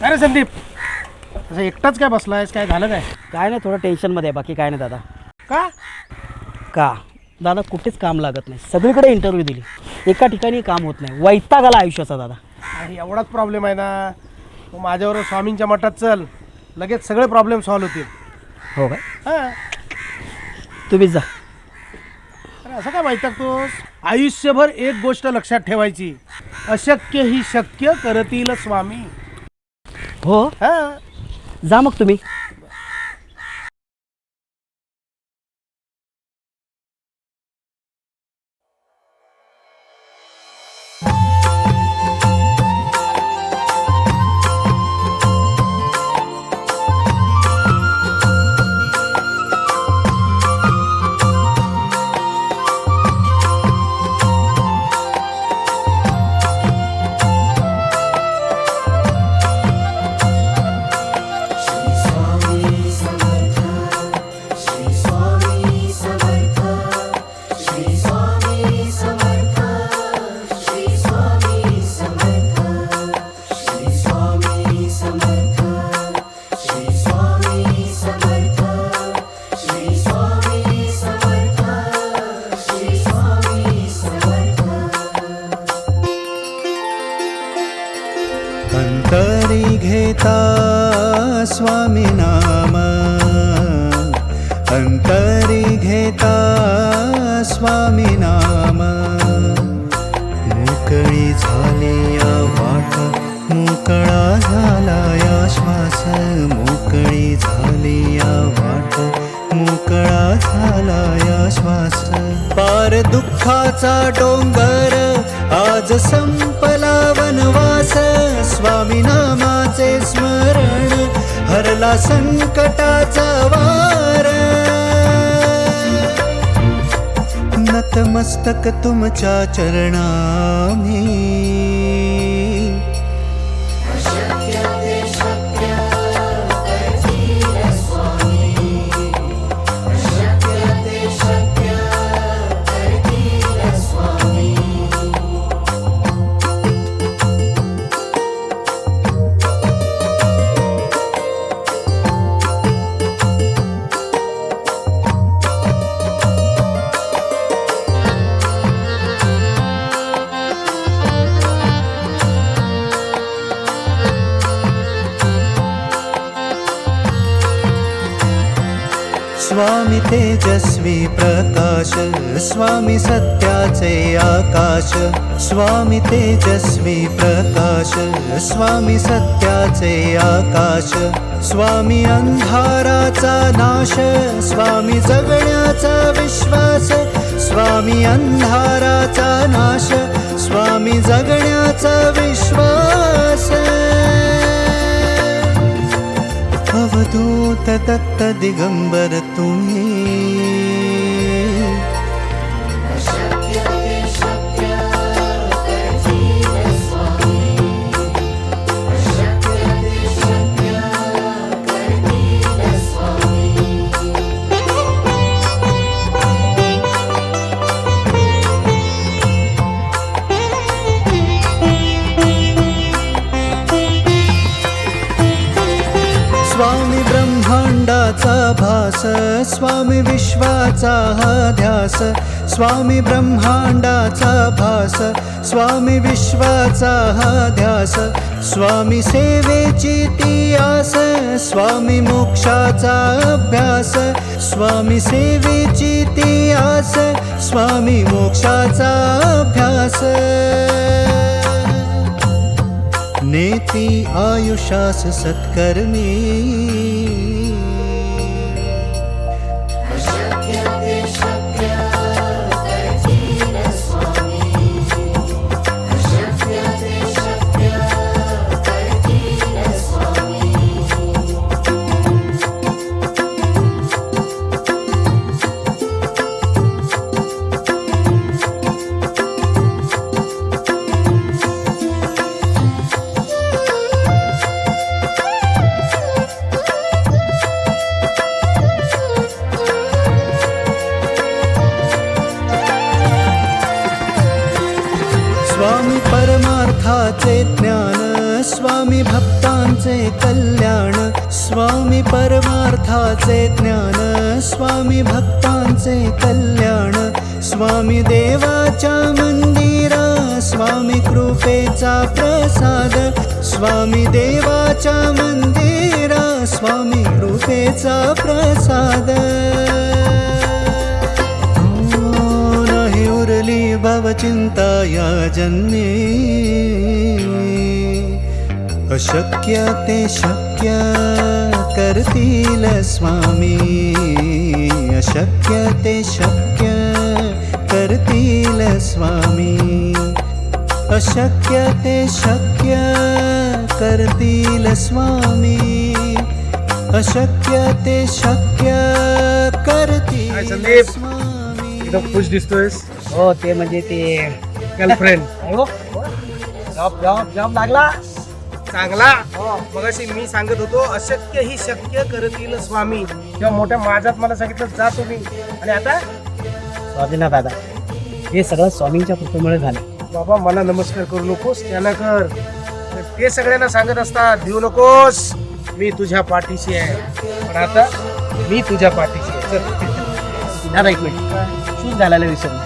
अरे संदीप, असं एकटाच काय बसलायस? काय झालं काय? काय नाही, थोडं टेन्शनमध्ये आहे, बाकी काय नाही दादा. का? का दादा, कुठेच काम लागत नाही. सगळीकडे इंटरव्ह्यू दिली, एका ठिकाणी काम होत नाही. वैताग आला आयुष्याचा दादा. अरे एवढाच प्रॉब्लेम आहे ना? तू माझ्याबरोबर स्वामींच्या मठात चल, लगेच सगळे प्रॉब्लेम सॉल्व्ह होतील. हो काय? हां. तुम्हीच जा. अरे असं काय वैतागतोस? आयुष्यभर एक गोष्ट लक्षात ठेवायची, अशक्य ही शक्य करतील स्वामी. हो, हां. जा मग तुम्ही. अंतरी घेता स्वामी नाम, अंतरी घेता स्वामी नाम. मोकळी झाली या वाट, मोकळा झाला या श्वास. मोकळी झाली या वाट, मोकळा झाला या श्वास. पार दुःखाचा डोंगर, आज संपला वनवास. स्वामी नामाचे स्मरण, हरला संकटाचा वार. नतमस्तक तुमच्या चरणामी, स्वामी तेजस्वी प्रकाश, स्वामी सत्याचे आकाश. स्वामी तेजस्वी प्रकाश, स्वामी सत्याचे आकाश. स्वामी अंधाराचा नाश, स्वामी जगण्याचा विश्वास. स्वामी अंधाराचा नाश, स्वामी जगण्याचा विश्वास. अवधूत दत्त दिगंबर तुम्ही, स्वामी ब्रह्मांडाचा भास. स्वामी विश्वाचा हा ध्यास. स्वामी ब्रह्मांडाचा भास, स्वामी विश्वाचा हा ध्यास. स्वामी सेवेची ती आस, स्वामी मोक्षाचा अभ्यास. स्वामी सेवेची ती आस, स्वामी मोक्षाचा अभ्यास. नेती आयुषास सत्कर्मी, स्वामी परमार्थाचे ज्ञान. स्वामी भक्तांचे कल्याण स्वामी परमार्थाचे ज्ञान स्वामी भक्तांचे कल्याण स्वामी देवाच्या मंदिरा स्वामी कृपेचा प्रसाद स्वामी देवाच्या मंदिरा स्वामी कृपेचा प्रसाद नाही उरली भवचिंता या जन्मी अशक्य ते शक्य करतील स्वामी अशक्य ते शक्य करतील स्वामी अशक्य ते शक्य करतील स्वामी अशक्य ते शक्य करतील संदीप? स्वामी एकदम खुश दिसतोयस. हो ते म्हणजे ते गर्लफ्रेंड हो जॉब जॉब जॉब लागला. चांगला. मगाशी मी सांगत होतो अशक्य ही शक्य करतील स्वामी, तेव्हा मोठ्या माझ्यात मला सांगितलं जा तुम्ही, आणि आता स्वामीनाथ दादा हे सगळं स्वामींच्या कृपेमुळे झालं. बाबा मला नमस्कार करू नकोस, त्यांना कर. ते सगळ्यांना सांगत असतात देऊ नकोस, मी तुझ्या पाठीशी आहे. पण आता मी तुझ्या पाठीशी आहे. चल दादा एक मिनिट शूज घालायला विसरलो.